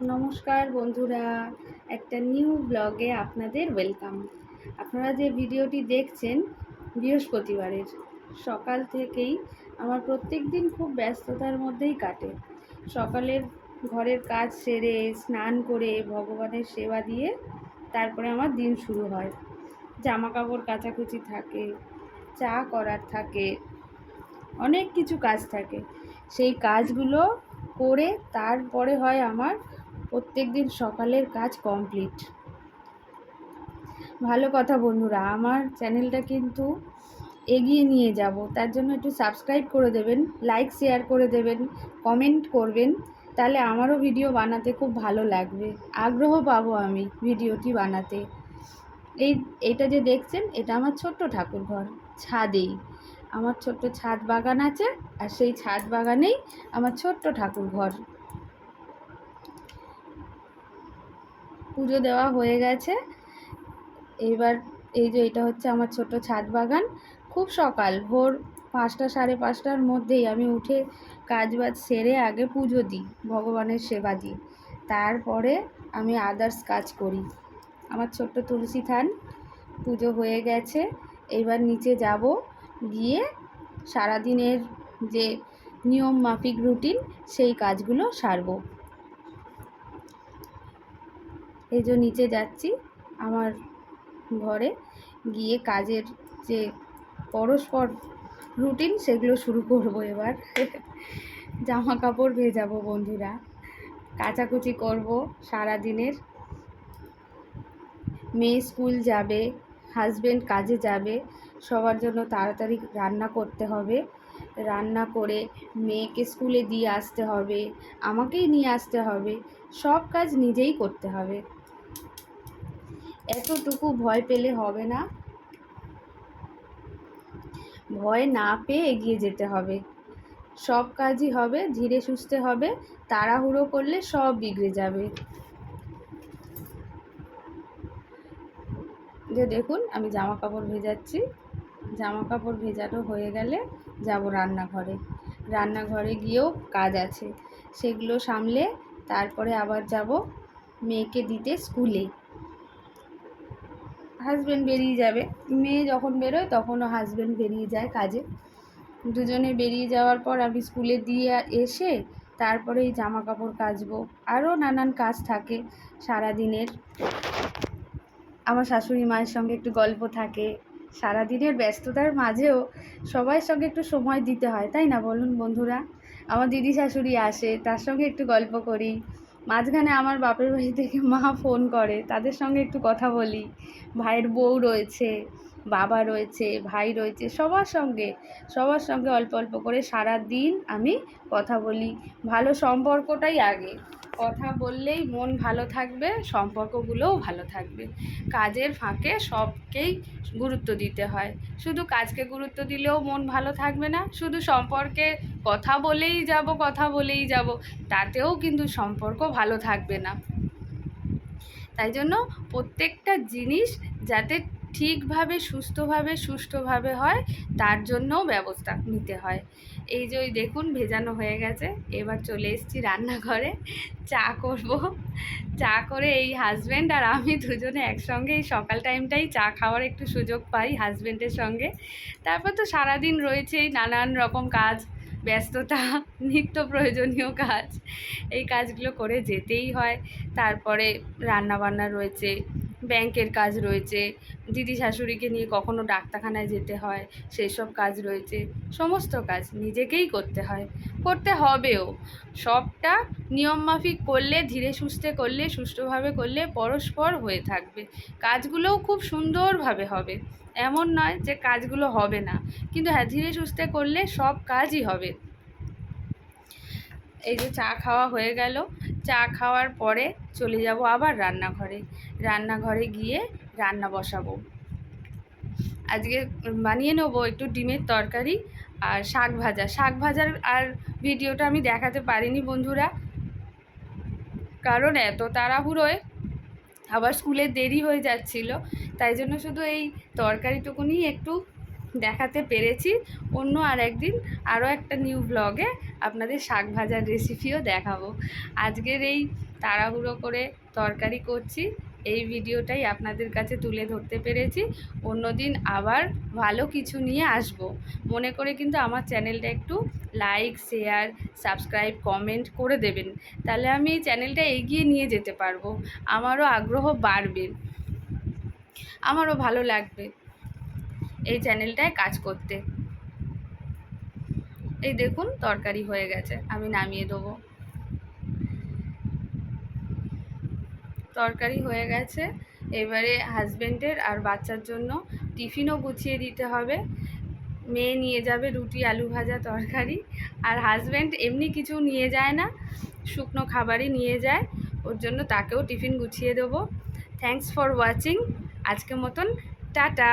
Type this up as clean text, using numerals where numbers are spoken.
নমস্কার বন্ধুরা, একটা নিউ ব্লগে আপনাদের ওয়েলকাম। আপনারা যে ভিডিওটি দেখছেন বৃহস্পতিবারের সকাল থেকেই আমার প্রত্যেক দিন খুব ব্যস্ততার মধ্যেই কাটে। সকালের ঘরের কাজ সেরে স্নান করে ভগবানের সেবা দিয়ে তারপরে আমার দিন শুরু হয়। জামা কাপড় কাচাকুচি থাকে, চা করার থাকে, অনেক কিছু কাজ থাকে। সেই কাজগুলো করে তারপরে হয় আমার প্রত্যেক দিন সকালের কাজ কমপ্লিট। ভালো কথা বন্ধুরা, আমার চ্যানেলটা কিন্তু এগিয়ে নিয়ে যাব, তার জন্য একটু সাবস্ক্রাইব করে দেবেন, লাইক শেয়ার করে দেবেন, কমেন্ট করবেন, তাহলে আমারও ভিডিও বানাতে খুব ভালো লাগবে, আগ্রহ পাবো আমি ভিডিওটি বানাতে। এইটা যে দেখছেন, এটা আমার ছোট্ট ঠাকুর ঘর, ছাদেই আমার ছোট্ট ছাদ বাগান আছে, আর সেই ছাদ বাগানেই আমার ছোট্ট ঠাকুর ঘর। পুজো দেওয়া হয়ে গেছে, এইবার এই যে এটা হচ্ছে আমার ছোট ছাদ বাগান। খুব সকাল ভোর 5টা 5:30টার মধ্যেই আমি উঠে কাজবাজ সেরে আগে পুজো দিই, ভগবানের সেবা দিই, তারপরে আমি আদার্স কাজ করি। আমার ছোট্ট তুলসী থান পুজো হয়ে গেছে, এইবার নিচে যাব, গিয়ে সারাদিনের যে নিয়ম মাফিক রুটিন সেই কাজগুলো সারবো। এই যে নিচে যাচ্ছি আমার ঘরে, গিয়ে কাজের যে পরস্পর রুটিন সেগুলো শুরু করব এবার। জামা কাপড় ভেজাবো বন্ধুরা, কাচাকুচি করব সারাদিনের। মেয়ে স্কুল যাবে, হাজব্যান্ড কাজে যাবে, সবার জন্য তাড়াতাড়ি রান্না করতে হবে, রান্না করে মেয়েকে স্কুলে দিয়ে আসতে হবে, আমাকেই নিয়ে আসতে হবে, সব কাজ নিজেই করতে হবে। এতটুকু ভয় পেলে হবে না, ভয় না পেয়ে এগিয়ে যেতে হবে, সব কাজই হবে, ধীরে সুস্থে হবে, তাড়াহুড়ো করলে সব বিগড়ে যাবে। যে দেখুন আমি জামা কাপড় ভেজাচ্ছি, জামা কাপড় ভেজানো হয়ে গেলে যাব রান্নাঘরে, রান্নাঘরে গিয়েও কাজ আছে, সেগুলো সামলে তারপরে আবার যাব মেয়েকে দিতে স্কুলে। হাজব্যান্ড বেরিয়ে যাবে, মেয়ে যখন বেরোয় তখনও হাজব্যান্ড বেরিয়ে যায় কাজে। দুজনে বেরিয়ে যাওয়ার পর আমি স্কুলে দিয়ে এসে তারপরে এই জামা কাপড় কাচবো, আরও নানান কাজ থাকে সারাদিনের। আমার শাশুড়ি মায়ের সঙ্গে একটু গল্প থাকে, সারাদিনের ব্যস্ততার মাঝেও সবার সঙ্গে একটু সময় দিতে হয়, তাই না বলুন বন্ধুরা? আমার দিদি শাশুড়ি আসে, তার সঙ্গে একটু গল্প করি, মাঝখানে আমার বাপের বাড়ি থেকে মা ফোন করে, তাদের সঙ্গে একটু কথা বলি, ভাইয়ের বউ রয়েছে, বাবা রয়েছে, ভাই রয়েছে, সবার সঙ্গে অল্প অল্প করে সারা দিন আমি কথা বলি। ভালো সম্পর্কটাই আগে, কথা বললেই মন ভালো থাকবে, সম্পর্কগুলোও ভালো থাকবে। কাজের ফাঁকে সবকেই গুরুত্ব দিতে হয়, শুধু কাজকে গুরুত্ব দিলেও মন ভালো থাকবে না, শুধু সম্পর্কে কথা বলেই যাব, তাতেও কিন্তু সম্পর্ক ভালো থাকবে না। তাই জন্য প্রত্যেকটা জিনিস যাতে ঠিকভাবে সুষ্ঠুভাবে হয়, তার জন্যও ব্যবস্থা নিতে হয়। এই যে ওই দেখুন ভেজানো হয়ে গেছে, এবার চলে এসেছি রান্নাঘরে, চা করব। চা করে এই হাজব্যান্ড আর আমি দুজনে একসঙ্গে এই সকাল টাইমটাই চা খাওয়ার একটু সুযোগ পাই হাজব্যান্ডের সঙ্গে। তারপর তো সারাদিন রয়েছেই নানান রকম কাজ, ব্যস্ততা, নিত্য প্রয়োজনীয় কাজ, এই কাজগুলো করে যেতেই হয়। তারপরে রান্নাবান্না রয়েছে, ব্যাংকের কাজ রয়েছে, দিদি শাশুড়িকে নিয়ে কখনো ডাক্তারখানায় যেতে হয়, সেই সব কাজ রয়েছে, সমস্ত কাজ নিজেকেই করতে হয়, করতে হবেও। সবটা নিয়মমাফিক করলে, ধীরে সুস্থে করলে, সুষ্ঠুভাবে করলে পরস্পর হয়ে থাকবে, কাজগুলোও খুব সুন্দরভাবে হবে। এমন নয় যে কাজগুলো হবে না, কিন্তু হ্যাঁ ধীরে সুস্থে করলে সব কাজই হবে। এই যে চা খাওয়া হয়ে গেল, চা খাওয়ার পরে চলে যাব আবার রান্নাঘরে গিয়ে রান্না বসাবো। আজকে বানিয়ে নেবো একটু ডিমের তরকারি আর শাক ভাজার আর ভিডিওটা আমি দেখাতে পারিনি বন্ধুরা, কারণ এত তাড়াহুড়োয় আবার স্কুলে দেরি হয়ে যাচ্ছিল, তাই জন্য শুধু এই তরকারিটুকুনি একটু দেখাতে পেরেছি। অন্য আর একদিন আরও একটা নিউ ব্লগে আপনাদের শাক ভাজার রেসিপিও দেখাবো। আজকের এই তাড়াহুড়ো করে তরকারি করছি, এই ভিডিওটাই আপনাদের কাছে তুলে ধরতে পেরেছি। অন্যদিন আবার ভালো কিছু নিয়ে আসব। মনে করে কিন্তু আমার চ্যানেলটা একটু লাইক, শেয়ার, সাবস্ক্রাইব, কমেন্ট করে দেবেন, তাহলে আমি এই চ্যানেলটা এগিয়ে নিয়ে যেতে পারবো, আমারও আগ্রহ বাড়বে, আমারও ভালো লাগবে এই চ্যানেলটায় কাজ করতে। এই দেখুন তরকারি হয়ে গেছে, আমি নামিয়ে দেবো। তরকারি হয়ে গেছে, এবারে হাজব্যান্ডের আর বাচ্চার জন্য টিফিনও গুছিয়ে দিতে হবে। মেয়ে নিয়ে যাবে রুটি, আলু ভাজা, তরকারি, আর হাজব্যান্ড এমনি কিছু নিয়ে যায় না, শুকনো খাবারই নিয়ে যায়, ওর জন্য তাকেও টিফিন গুছিয়ে দেবো। থ্যাঙ্কস ফর ওয়াচিং, আজকের মতন টাটা।